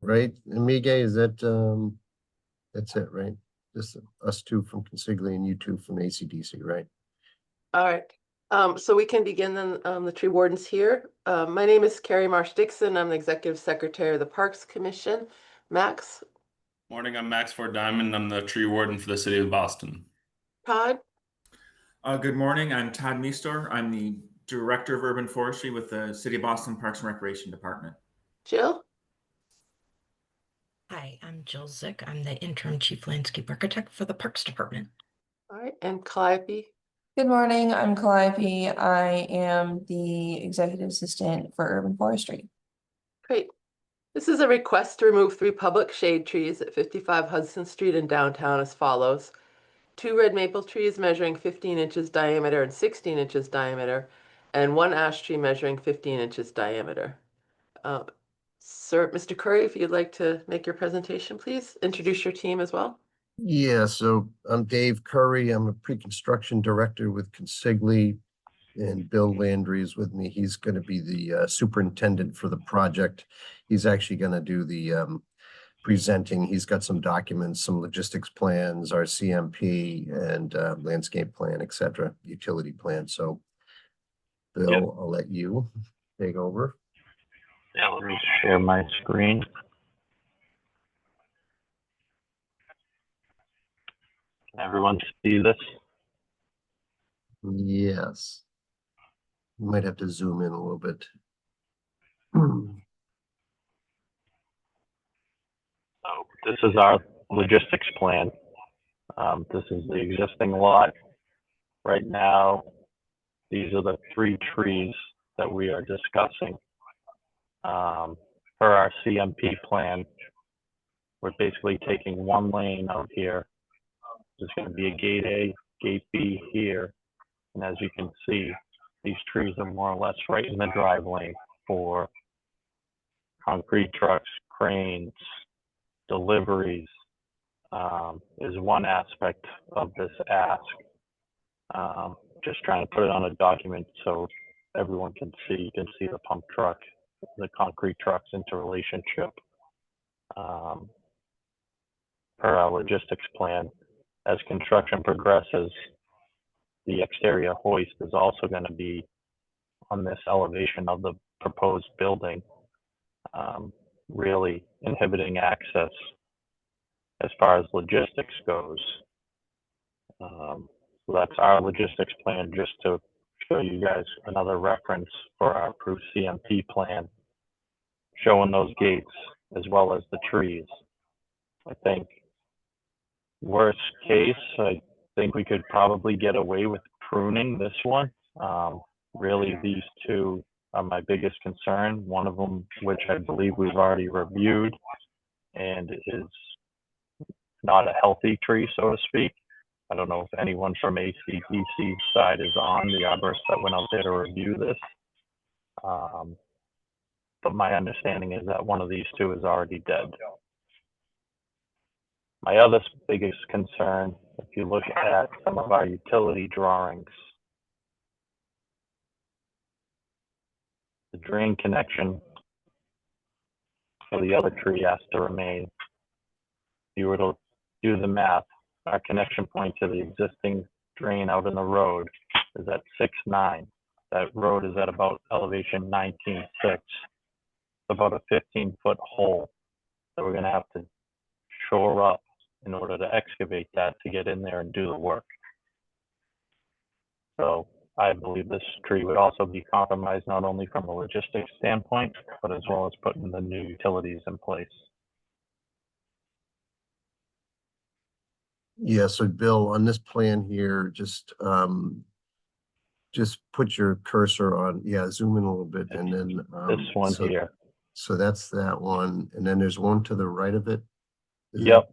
right? And Miguel, is that, that's it, right? Just us two from Consigli and you two from ACDC, right? All right. So we can begin then, the tree wardens here. My name is Carrie Marsh Dixon. I'm the Executive Secretary of the Parks Commission. Max, Morning, I'm Max Ford Diamond. I'm the tree warden for the city of Boston. Todd, Good morning. I'm Todd Meestor. I'm the Director of Urban Forestry with the City of Boston Parks and Recreation Department. Jill, Hi, I'm Jill Zick. I'm the interim chief landscape architect for the Parks Department. all right, and Calliope. Good morning, I'm Calliope. I am the Executive Assistant for Urban Forestry. Great. This is a request to remove 3 public shade trees at 55 Hudson Street in downtown as follows. 2 red maple trees measuring 15 inches diameter and 16 inches diameter, and 1 ash tree measuring 15 inches diameter. Sir, Mr. Curry, if you'd like to make your presentation, please introduce your team as well. Yeah, so I'm Dave Curry. I'm a pre-construction director with Consigli, and Bill Landry is with me. He's going to be the superintendent for the project. He's actually going to do the presenting. He's got some documents, some logistics plans, our CMP and landscape plan, etc., utility plan. So Bill, Yep. I'll let you take over. Yeah, let me share my screen. Can everyone see this? Yes. You might have to zoom in a little bit. So this is our logistics plan. This is the existing lot. Right now, these are the 3 trees that we are discussing. Per our CMP plan, we're basically taking 1 lane out here. There's going to be a gate A, gate B here. And as you can see, these trees are more or less right in the drive lane for concrete trucks, cranes, deliveries, is one aspect of this ask. Just trying to put it on a document so everyone can see. You can see the pump truck, the concrete trucks interrelationship. Per our logistics plan, as construction progresses, the exterior hoist is also going to be on this elevation of the proposed building, really inhibiting access as far as logistics goes. So that's our logistics plan, just to show you guys another reference for our approved CMP plan, showing those gates as well as the trees. I think worst case, I think we could probably get away with pruning this one. Really, these 2 are my biggest concern. One of them, which I believe we've already reviewed and is not a healthy tree, so to speak. I don't know if anyone from ACDC side is on, the arborist that went out there to review this. But my understanding is that one of these 2 is already dead. My other biggest concern, if you look at some of our utility drawings, the drain connection for the other tree has to remain. If you were to do the math, our connection point to the existing drain out in the road is at 6.9. That road is at about elevation 19.6. About a 15-foot hole that we're going to have to shore up in order to excavate that to get in there and do the work. So I believe this tree would also be compromised not only from a logistics standpoint, but as well as putting the new utilities in place. Yeah, so Bill, on this plan here, just put your cursor on, zoom in a little bit, and then This one here. So that's that one, and then there's one to the right of it. Yep,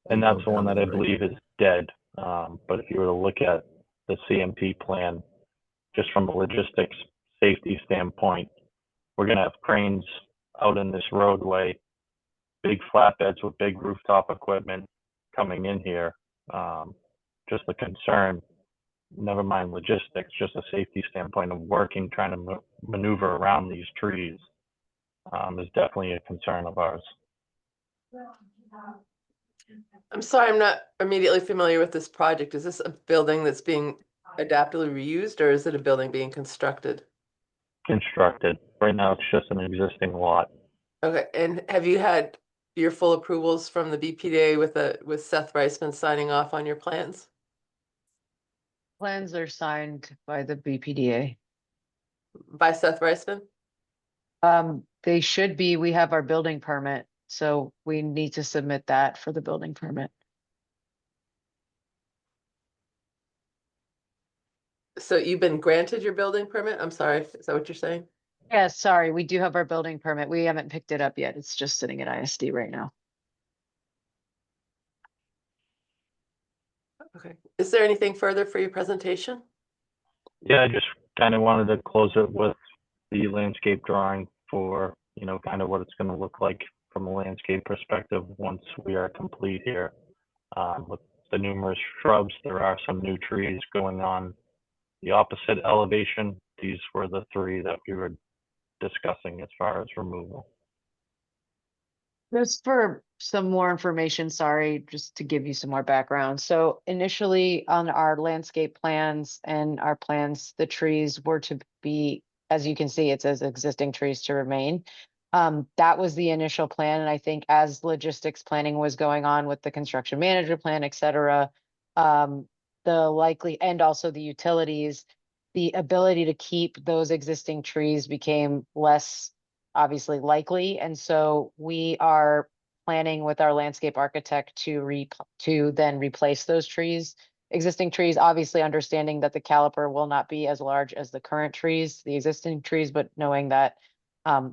and that's the down one to that I right. believe is dead. But if you were to look at the CMP plan, just from a logistics safety standpoint, we're going to have cranes out in this roadway, big flatbeds with big rooftop equipment coming in here. Just the concern, never mind logistics, just a safety standpoint of working, trying to maneuver around these trees is definitely a concern of ours. I'm sorry, I'm not immediately familiar with this project. Is this a building that's being adaptively reused, or is it a building being constructed? Constructed. Right now, it's just an existing lot. Okay, and have you had your full approvals from the BPDA with Seth Reisman signing off on your plans? Plans are signed by the BPDA. By Seth Reisman? They should be, we have our building permit, so we need to submit that for the building permit. So you've been granted your building permit? I'm sorry, is that what you're saying? Yeah, sorry, we do have our building permit. We haven't picked it up yet. It's just sitting at ISD right now. Okay. Is there anything further for your presentation? Yeah, I just kind of wanted to close it with the landscape drawing for, kind of what it's going to look like from a landscape perspective once we are complete here. With the numerous shrubs, there are some new trees going on the opposite elevation. These were the three that we were discussing as far as removal. Just for some more information, sorry, just to give you some more background. So initially on our landscape plans and our plans, the trees were to be, as you can see, it says existing trees to remain. That was the initial plan. And I think as logistics planning was going on with the construction manager plan, et cetera, and also the utilities, the ability to keep those existing trees became less obviously likely. And so we are planning with our landscape architect to then replace those trees, existing trees, obviously understanding that the caliper will not be as large as the current trees, the existing trees, but knowing that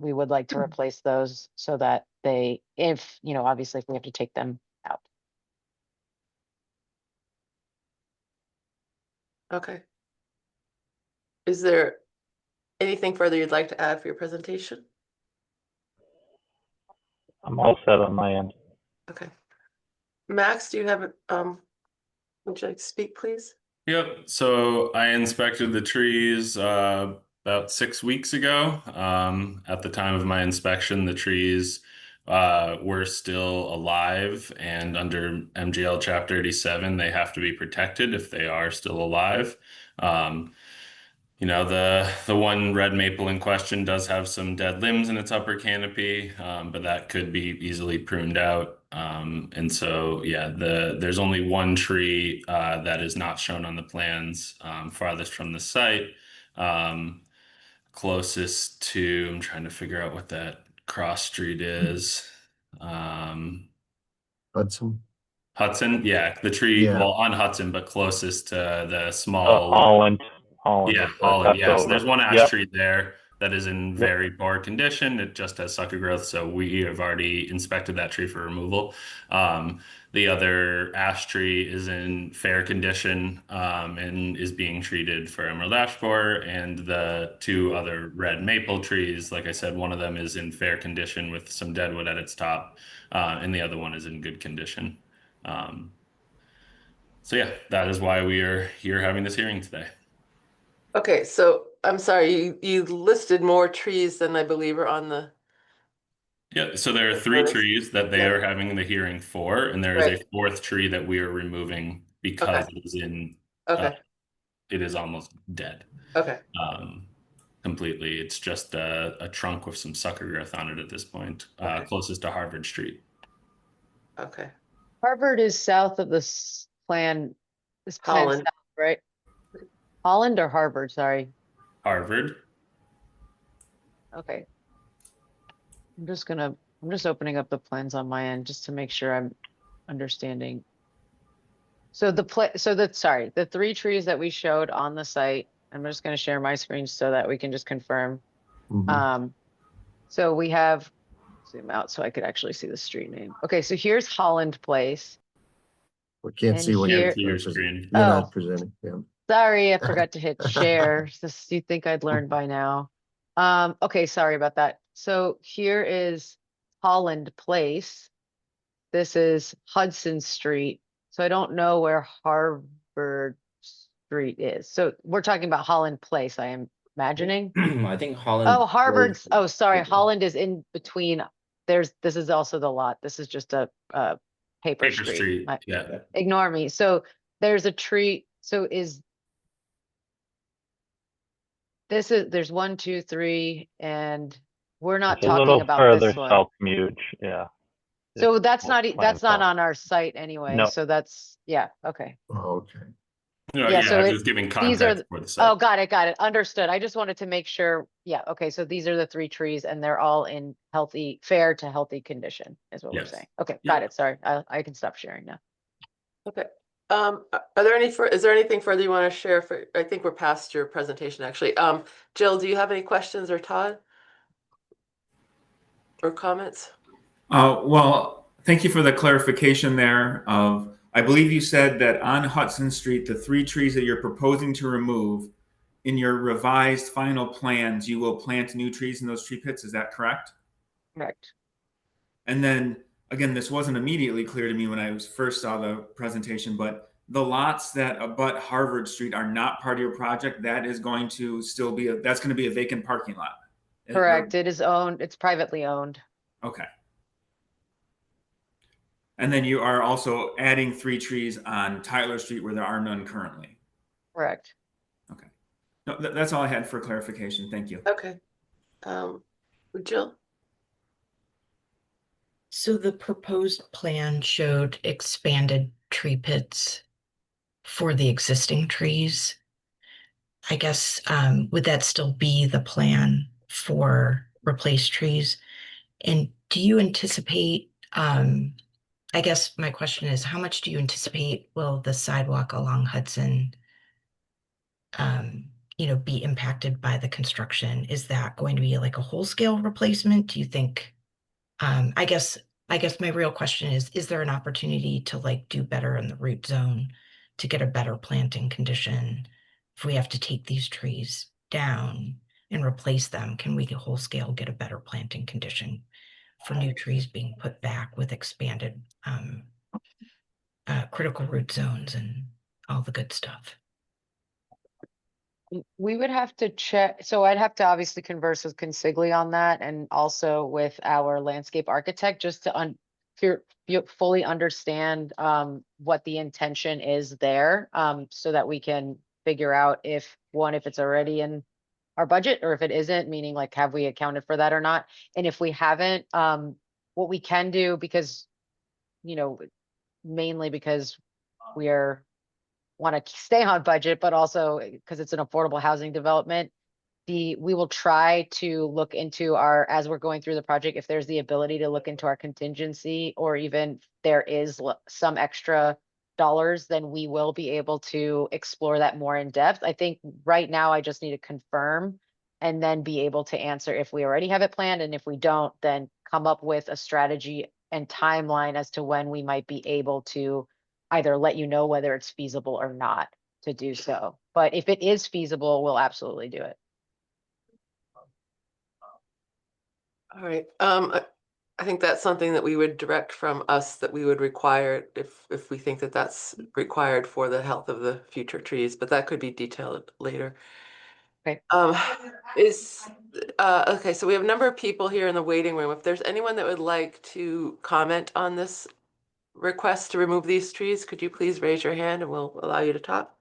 we would like to replace those so that they, if, obviously if we have to take them out. Okay. Is there anything further you'd like to add for your presentation? I'm all set on my end. Okay. Max, do you have, would you like to speak, please? Yep. So I inspected the trees about 6 weeks ago. At the time of my inspection, the trees were still alive, and under MGL Chapter 87, they have to be protected if they are still alive. The one red maple in question does have some dead limbs in its upper canopy, but that could be easily pruned out. And so, yeah, there's only one tree that is not shown on the plans farthest from the site. Closest to, I'm trying to figure out what that cross street is. Hudson. Hudson, yeah, the tree, Yeah. well, on Hudson, but closest to the Uh, small. Holland. Yeah, but Holland, that's yes. over. There's one ash Yep. tree there that is in very poor condition. It just has sucker growth, so we have already inspected that tree for removal. The other ash tree is in fair condition and is being treated for emerald ash borer. And the two other red maple trees, like I said, one of them is in fair condition with some deadwood at its top, and the other one is in good condition. So yeah, that is why we are here having this hearing today. Okay, so I'm sorry, you listed more trees than I believe are on the, Yeah, so there are three Notice. trees that they Yeah. are having the hearing for, and there is Right. a fourth tree that we are removing because Okay. it is in, okay, it is almost dead, okay, completely. It's just a trunk with some sucker growth on it at this point, Okay. closest to Harvard Street. okay. Harvard is south of this plan Holland. south, right? Holland or Harvard, sorry. Harvard. Okay. I'm just opening up the plans on my end just to make sure I'm understanding. So the three trees that we showed on the site, I'm just gonna share my screen so that we can just confirm. Mhm. So we have, zoom out so I could actually see the street name. Okay, so here's Holland Place. We can't and see what here- you're Can't see your presenting. screen. You're Oh. not presenting. Yeah. Sorry, I forgot to hit share. Just you'd think I'd learned by now. Okay, sorry about that. So here is Holland Place. This is Hudson Street. So I don't know where Harvard Street is. So we're talking about Holland Place, I am imagining. I think Holland. Oh, Harvard's, Road- oh, sorry, Holland is in between this is also the lot. This is just a paper Paper street. Street, yeah. Ignore me. So there's a tree. So there's 1, 2, 3, and we're not It's a talking little about further this one. south, Muge, yeah. So It's that's most that's planned not south. on our site anyway. No. So that's, yeah, okay. Oh, okay. No, Yeah, yeah, so I'm just giving these are, context for the site. oh, got it. Understood. I just wanted to make sure. Yeah, okay. So these are the 3 trees and they're all in fair to healthy condition is what we're Yes. saying. Okay, Yeah. got it. Sorry. I can stop sharing now. Okay. Are there is there anything further you want to share I think we're past your presentation, actually. Jill, do you have any questions, or Todd? Or comments? Well, thank you for the clarification there of, I believe you said that on Hudson Street, the 3 trees that you're proposing to remove, in your revised final plans, you will plant new trees in those tree pits. Is that correct? Correct. And then again, this wasn't immediately clear to me when I first saw the presentation, but the lots that abut Harvard Street are not part of your project. That is going to still be that's going to be a vacant parking lot. Correct. It is owned. It's privately owned. Okay. And then you are also adding 3 trees on Tyler Street where there are none currently. Correct. Okay. No, that's all I had for clarification. Thank you. Okay. Jill? So the proposed plan showed expanded tree pits for the existing trees. I guess, would that still be the plan for replaced trees? And do you anticipate, I guess my question is, how much do you anticipate will the sidewalk along Hudson, be impacted by the construction? Is that going to be like a whole scale replacement? Do you think, I guess my real question is there an opportunity to like do better in the root zone to get a better planting condition? If we have to take these trees down and replace them, can we whole scale get a better planting condition for new trees being put back with expanded critical root zones and all the good stuff? We would have to check. So I'd have to obviously converse with Consigli on that and also with our landscape architect just to fully understand what the intention is there, so that we can figure out if it's already in our budget or if it isn't, meaning like, have we accounted for that or not? And if we haven't, what we can do, because, mainly because we want to stay on budget, but also because it's an affordable housing development, we will try to look into as we're going through the project, if there's the ability to look into our contingency, or even there is some extra dollars, then we will be able to explore that more in depth. I think right now I just need to confirm and then be able to answer if we already have it planned. And if we don't, then come up with a strategy and timeline as to when we might be able to either let you know whether it's feasible or not to do so. But if it is feasible, we'll absolutely do it. All right. I think that's something that we would direct from us, that we would require if we think that that's required for the health of the future trees, but that could be detailed later. Okay. Okay, so we have a number of people here in the waiting room. If there's anyone that would like to comment on this request to remove these trees, could you please raise your hand and we'll allow you to talk?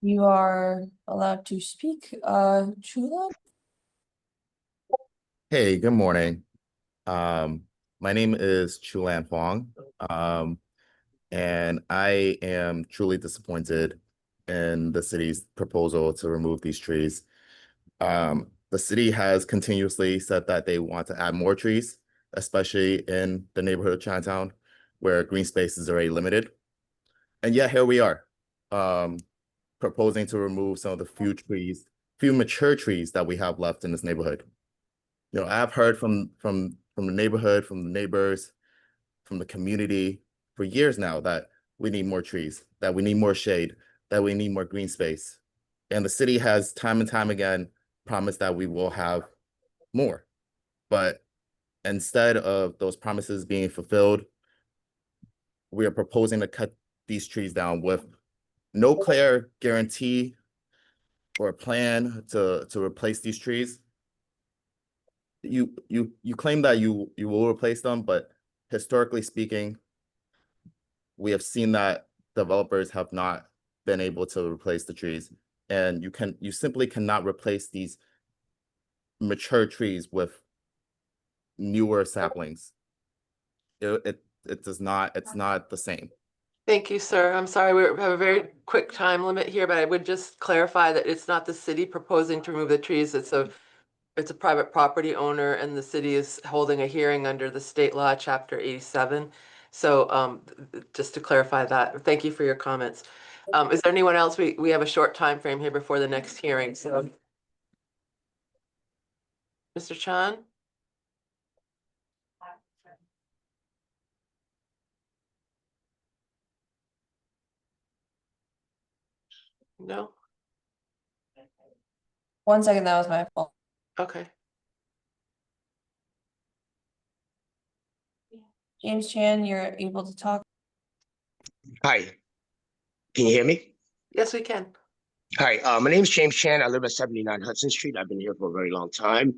You are allowed to speak, Chula. Hey, good morning. My name is Chulan Huang, and I am truly disappointed in the city's proposal to remove these trees. The city has continuously said that they want to add more trees, especially in the neighborhood of Chinatown, where green space is already limited. And yet here we are, proposing to remove some of the few mature trees that we have left in this neighborhood. I've heard from the neighborhood, from the neighbors, from the community for years now that we need more trees, that we need more shade, that we need more green space. And the city has time and time again promised that we will have more. But instead of those promises being fulfilled, we are proposing to cut these trees down with no clear guarantee or a plan to replace these trees. You claim that you will replace them, but historically speaking, we have seen that developers have not been able to replace the trees, and you simply cannot replace these mature trees with newer saplings. It does not, it's not the same. Thank you, sir. I'm sorry, we have a very quick time limit here, but I would just clarify that it's not the city proposing to remove the trees. It's a private property owner, and the city is holding a hearing under the state law, chapter 87. So just to clarify that, thank you for your comments. Is there anyone else? We have a short time frame here before the next hearing, so. Mr. Chan? No? 1 second, that was my fault. Okay. James Chan, you're able to talk. Hi, can you hear me? Yes, we can. Hi, my name is James Chan. I live at 79 Hudson Street. I've been here for a very long time.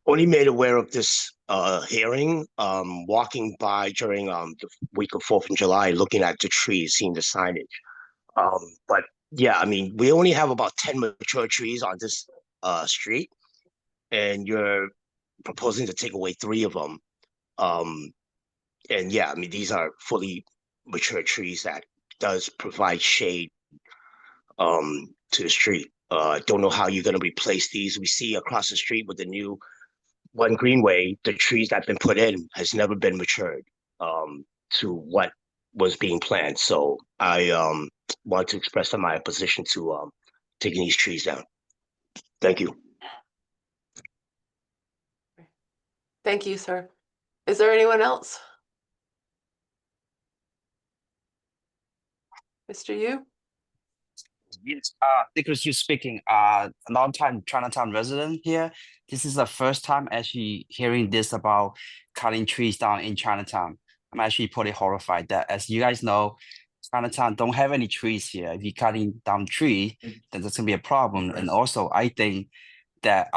Only made aware of this hearing, walking by during the week of 4th of July, looking at the trees, seeing the signage. But yeah, I mean, we only have about 10 mature trees on this street, and you're proposing to take away 3 of them. And yeah, I mean, these are fully mature trees that does provide shade to the street. Don't know how you're going to replace these. We see across the street with the new One Greenway, the trees that have been put in has never been matured to what was being planned. So I want to express my opposition to taking these trees down. Thank you. Thank you, sir. Is there anyone else? Mr. Yu? Yes, Nicholas Yu speaking. Long-time Chinatown resident here. This is the first time actually hearing this about cutting trees down in Chinatown. I'm actually pretty horrified that, as you guys know, Chinatown don't have any trees here. If you're cutting down tree, then that's gonna be a problem. And also, I think that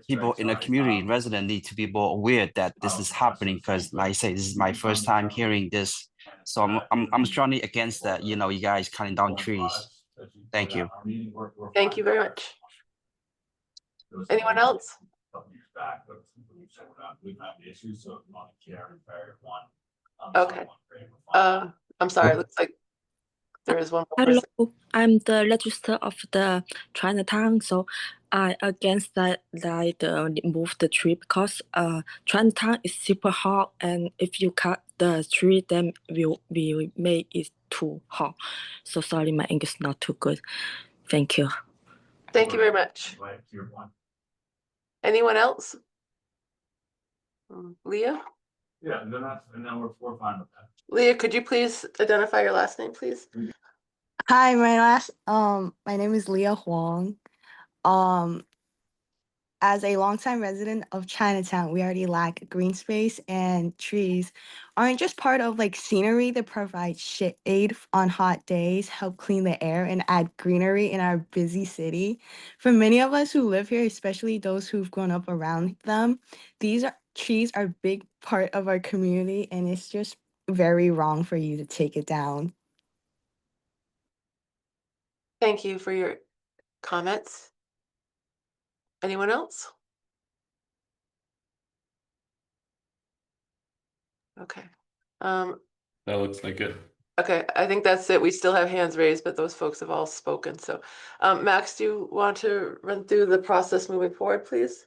people in the community, resident, need to be more aware that this is happening, because, like I say, this is my first time hearing this. So I'm strongly against that. You know, you guys cutting down trees. Thank you. Thank you very much. Anyone else? Okay. I'm sorry, it looks like there is one more person. Hello, I'm the register of the Chinatown, so I against that remove the tree because Chinatown is super hot, and if you cut the tree, then we make it too hot. So sorry, my English is not too good. Thank you. Thank you very much. Anyone else? Leah? Yeah, and then we're fine with that. Leah, could you please identify your last name, please? Hi, my name is Leah Huang. As a longtime resident of Chinatown, we already lack green space, and trees aren't just part of like scenery that provide shade on hot days, help clean the air, and add greenery in our busy city. For many of us who live here, especially those who've grown up around them, trees are a big part of our community, and it's just very wrong for you to take it down. Thank you for your comments. Anyone else? Okay. That looks like it. Okay, I think that's it. We still have hands raised, but those folks have all spoken. So, Max, do you want to run through the process moving forward, please?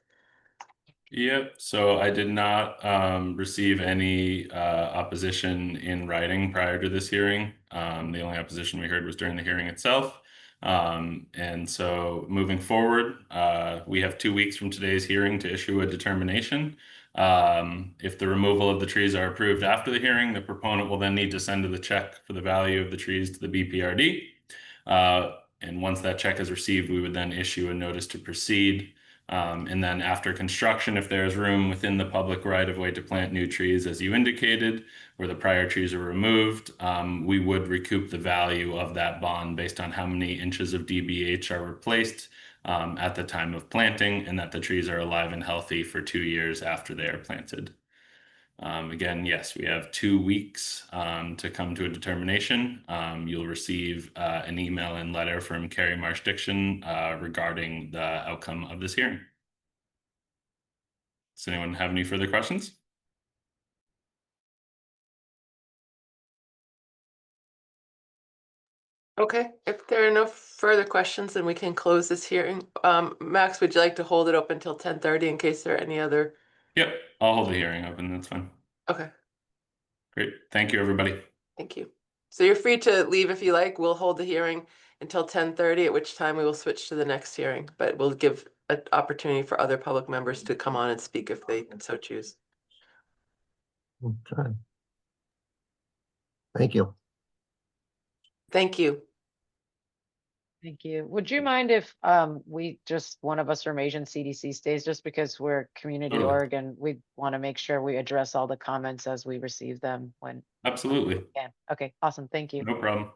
Yep. So I did not receive any opposition in writing prior to this hearing. The only opposition we heard was during the hearing itself. And so moving forward, we have 2 weeks from today's hearing to issue a determination. If the removal of the trees are approved after the hearing, the proponent will then need to send the check for the value of the trees to the BPRD. And once that check is received, we would then issue a notice to proceed And then after construction, if there's room within the public right of way to plant new trees, as you indicated, where the prior trees are removed, we would recoup the value of that bond based on how many inches of DBH are replaced at the time of planting, and that the trees are alive and healthy for 2 years after they are planted. Again, yes, we have 2 weeks to come to a determination. You'll receive an email and letter from Carrie Marsh Dixon regarding the outcome of this hearing. Does anyone have any further questions? Okay, if there are no further questions, then we can close this hearing. Max, would you like to hold it open until 10:30 in case there are any other? Yep, I'll hold the hearing open. That's fine. Okay, Great. Thank you, everybody. thank you. So you're free to leave if you like. We'll hold the hearing until 10:30, at which time we will switch to the next hearing, but we'll give an opportunity for other public members to come on and speak if they so choose. Okay. Thank you. Thank you. Thank you. Would you mind if we just, one of us from Asian CDC stays, just because we're community Totally. org and we want to make sure we address all the comments as we receive them when Absolutely. we can. Okay, awesome. Thank you. No problem.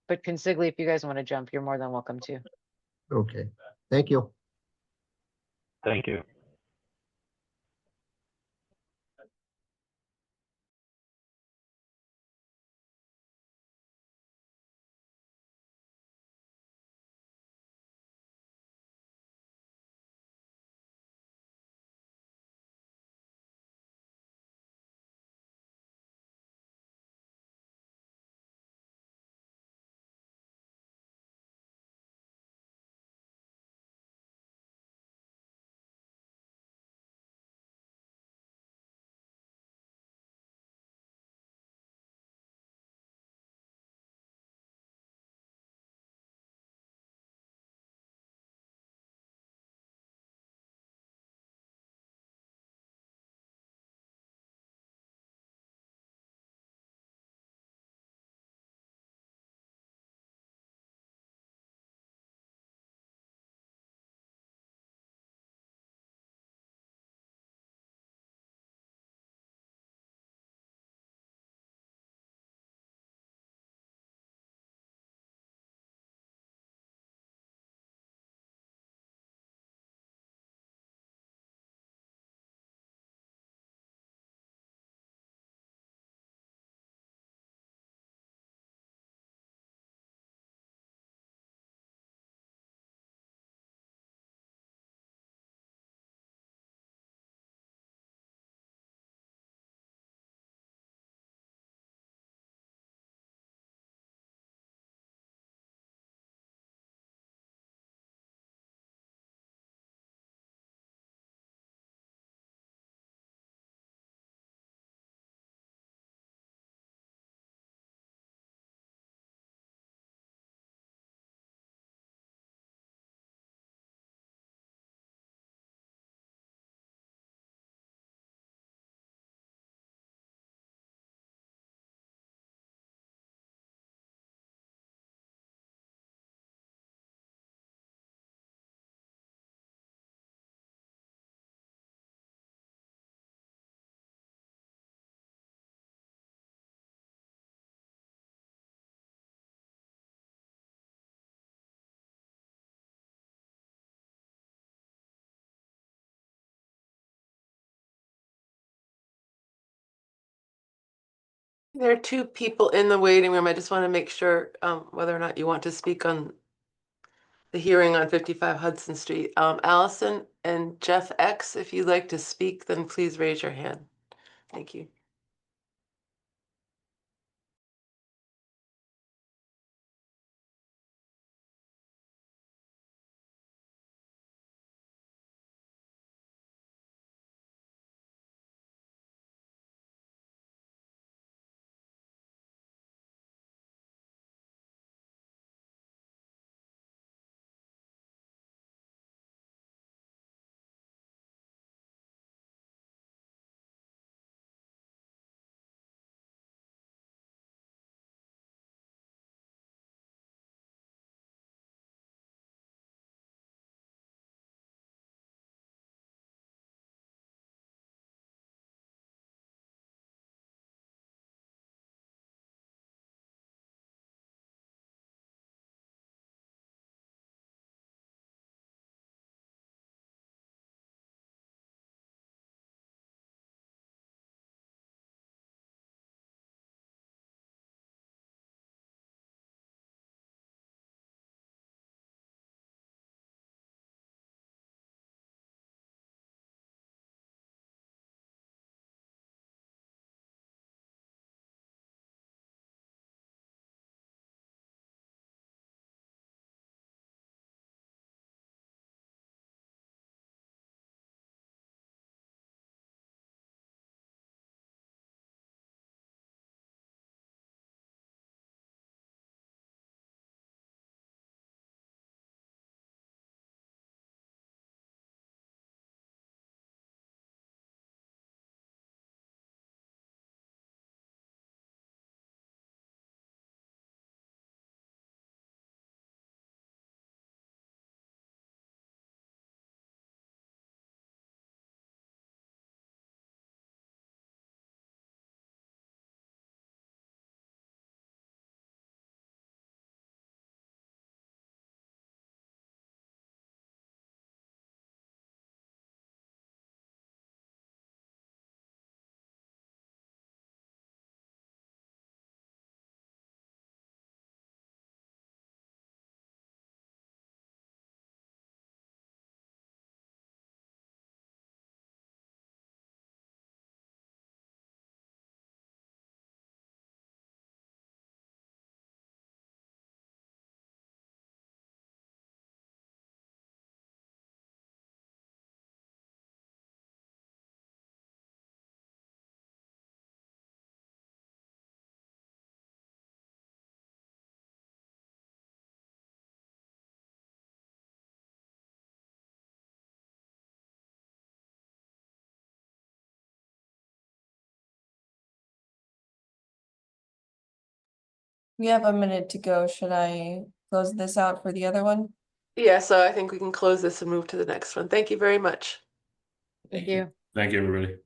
But Consigli, if you guys want to jump, you're more than welcome to. Okay. Thank you. Thank you. There are 2 people in the waiting room. I just want to make sure whether or not you want to speak on the hearing on 55 Hudson Street. Allison and Jeff X, if you'd like to speak, then please raise your hand. Thank you. We have a minute to go. Should I close this out for the other one? Yeah, so I think we can close this and move to the next one. Thank you very much. Thank you. Thank you, everybody.